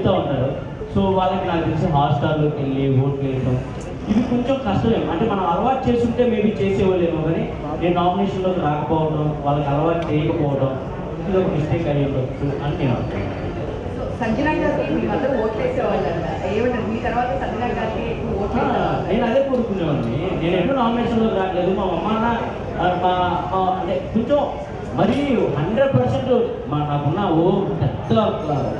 చెప్తూ ఉంటారు. సో వాళ్ళకి నాకు తెలిసి హాట్‌స్టార్‌లోకి వెళ్ళి ఓట్లు వేయడం ఇది కొంచెం కష్టమే. అంటే మనం అలవాటు చేసుంటే మేబీ చేసేవాళ్ళేమో కానీ నేను నామినేషన్‌లోకి రాకపోవడం, వాళ్ళకి అలవాటు చేయకపోవడం ఇది ఒక మిస్టేక్ అయ్యి ఉండొచ్చు అని నేను అనుకుంటున్నాను. సంజన గారికి మీ మధ్య ఓట్లేసేవాళ్ళంట. ఏమంటారు? మీ తర్వాత సంజన గారికి ఎక్కువ ఓట్లేసేవాళ్ళు. నేను అదే కోరుకునేవాడిని. నేను ఎన్నో నామినేషన్‌లోకి రావట్లేదు. మా అమ్మ అంటే కొంచెం మరీ 100% నాకున్న పెద్ద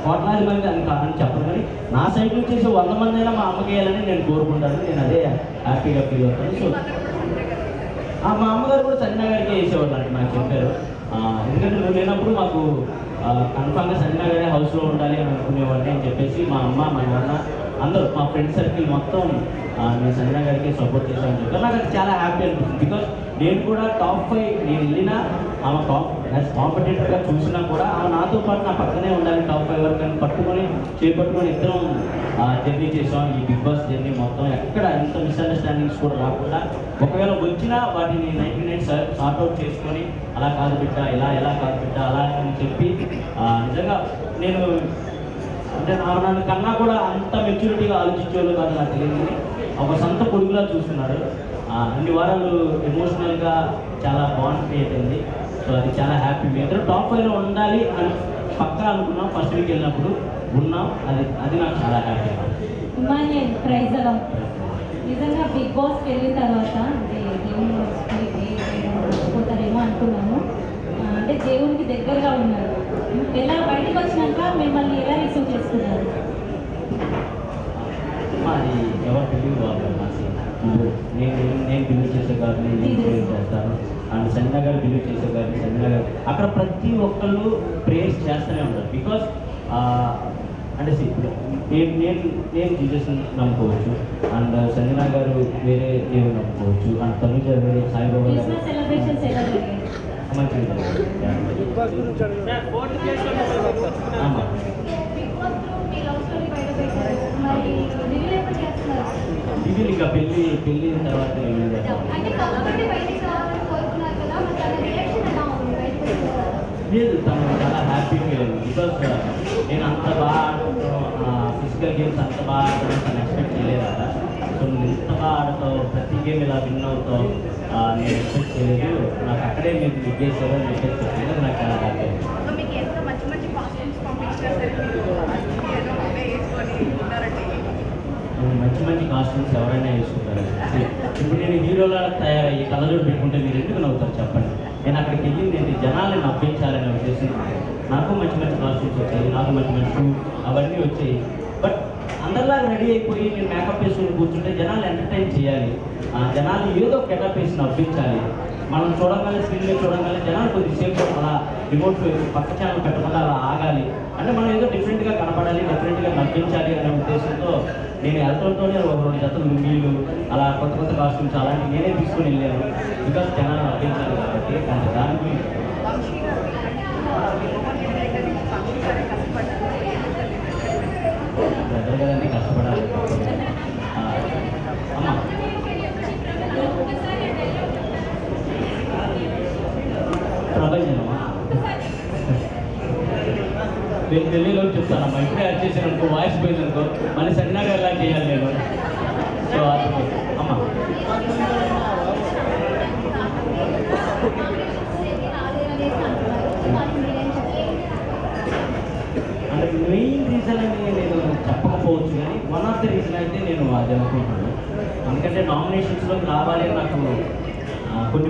కోట్లాది మంది అని చెప్పను కానీ నా సైడ్ నుంచి చేసే 100 మంది అయినా మా అమ్మకి వేయాలని నేను కోరుకుంటాను. నేను అదే హ్యాపీగా ఫీల్ అవుతాను. సో మా అమ్మగారు కూడా సంజన గారికి వేసేవాళ్ళు అంటే నాకు చెప్పారు. ఎందుకంటే నువ్వు లేనప్పుడు మాకు కన్ఫామ్గా సంజన గారే హౌస్లో ఉండాలి అని అనుకునేవాడిని అని చెప్పేసి మా అమ్మ మా నాన్న అందరూ మా ఫ్రెండ్ సర్కిల్ మొత్తం నేను సంజన గారికి సపోర్ట్ చేశాను చెప్పారు. నాకు అది చాలా హ్యాపీ అనిపిస్తుంది. బికాస్ నేను కూడా టాప్ 5 నేను వెళ్ళినా ఆమె కాంపిటేటర్గా చూసినా కూడా ఆమె నాతో పాటు నా పక్కనే ఉండాలి టాప్ 5 వరకు అని చేపట్టుకొని ఇద్దరం జర్నీ చేసాం. ఈ బిగ్ బాస్ జర్నీ మొత్తం ఎక్కడ ఎంత మిస్అండర్స్టాండింగ్స్ కూడా రాకుండా ఒకవేళ వచ్చినా వాటిని 99 సార్ట్అవుట్ చేసుకొని అలా కాదు బిడ్డ ఎలా కాదు బిడ్డ అలా అని చెప్పి నిజంగా నేను అంటే నన్ను కన్నా కూడా అంత మెచ్యూరిటీగా ఆలోచించేవాళ్ళు కాదు నాకు తెలియదు. ఒక సొంత కొడుకులా చూస్తున్నారు. అన్ని వారాలు ఎమోషనల్గా చాలా బాండ్ క్రియేట్ అయింది. సో అది చాలా హ్యాపీ. మీ అందరూ టాప్ 5లో ఉండాలి అని పక్కా అనుకున్నాం. ఫస్ట్ వీక్ వెళ్ళినప్పుడు ఉన్నాం. అది నాకు చాలా హ్యాపీ. ప్రైజ్ అలా నిజంగా బిగ్ బాస్కి వెళ్ళిన తర్వాత అంటే పోతారేమో అనుకున్నాము. అంటే దేవునికి దగ్గరగా ఉన్నారు. ఎలా బయటకు వచ్చినాక మిమ్మల్ని ఎలా రిసీవ్ చేసుకున్నారు? అది ఎవరు తెలియదు వాళ్ళు నేను బిలీవ్ చేసే గారు నేను బిలీవ్ చేస్తాను. అండ్ సంజన గారు బిలీవ్ చేసే గారు సంజన గారు అక్కడ ప్రతి ఒక్కళ్ళు ప్రేయర్స్ చేస్తూనే ఉంటారు. బికాస్ అంటే నేను జీసస్ నమ్ముకోవచ్చు. అండ్ సంజన గారు వేరే దేవుడు నమ్ముకోవచ్చు. అండ్ తనుజ వేరే సాయిబాబా గారు మంచిగా ఇది ఇంకా పెళ్ళి తర్వాత లేదు తను చాలా హ్యాపీ ఫీల్ అయింది. బికాస్ నేను అంత బాగా ఫిజికల్ గేమ్స్ అంత బాగా ఆడతాను తను ఎక్స్పెక్ట్ చేయలేదట. సో నువ్వు ఎంత బాగా ఆడతావు, ప్రతి గేమ్ ఇలా విన్ అవుతావు నేను ఎక్స్పెక్ట్ చేయలేదు. నాకు అక్కడే మీరు దిగ్గేసారు అని చెప్పేసి చెప్పింది. నాకు చాలా హ్యాపీ అయింది. మంచి కాస్ట్యూమ్స్ ఎవరైనా వేసుకుంటారు. ఇప్పుడు నేను హీరోలా తయారయ్యి కళ్ళజోడు పెట్టుకుంటే మీరు ఎందుకు నవ్వుతారు చెప్పండి. నేను అక్కడికి వెళ్ళింది ఏంటి జనాల్ని నవ్వించాలనే ఉద్దేశం. నాకు మంచి కాస్ట్యూమ్స్ వచ్చాయి, నాకు మంచి షూ అవన్నీ వచ్చాయి. బట్ అందరిలాగా రెడీ అయిపోయి నేను మేకప్ వేసుకుని కూర్చుంటే జనాలు ఎంటర్టైన్ చేయాలి. జనాలు ఏదో ఒక గెటప్ వేసి నవ్వించాలి. మనం చూడగానే స్క్రీన్ మీద చూడగానే జనాలు కొద్దిసేపు అలా రిమోట్ పక్క ఛానల్ పెట్టకుండా అలా ఆగాలి. అంటే మనం ఏదో డిఫరెంట్గా కనపడాలి, డిఫరెంట్గా నవ్వించాలి అనే ఉద్దేశంతో నేను వెళ్ళడంతోనే ఒక 2 జతలు లుంగీలు అలా కొత్త కాస్ట్యూమ్స్ అలాంటివి నేనే తీసుకుని వెళ్ళాను. బికాస్ జనాలు నవ్వించాలి కాబట్టి. అంటే దానికి బ్రదర్ కదండి కష్టపడాలి. అమ్మా ప్రభంజనమా నేను ఢిల్లీలో చెప్తానమ్మా. ఇప్పుడే యాడ్ చేశాను అనుకో వాయిస్ పోయింది అనుకో మళ్ళీ సంజన గారు ఇలా చేయాలి నేను. సో అది అమ్మా అంటే మెయిన్ రీజన్ అని నేను చెప్పకపోవచ్చు కానీ వన్ ఆఫ్ ది రీజన్ అయితే నేను అది అనుకుంటున్నాను. ఎందుకంటే నామినేషన్స్లోకి రావాలి నాకు కొన్ని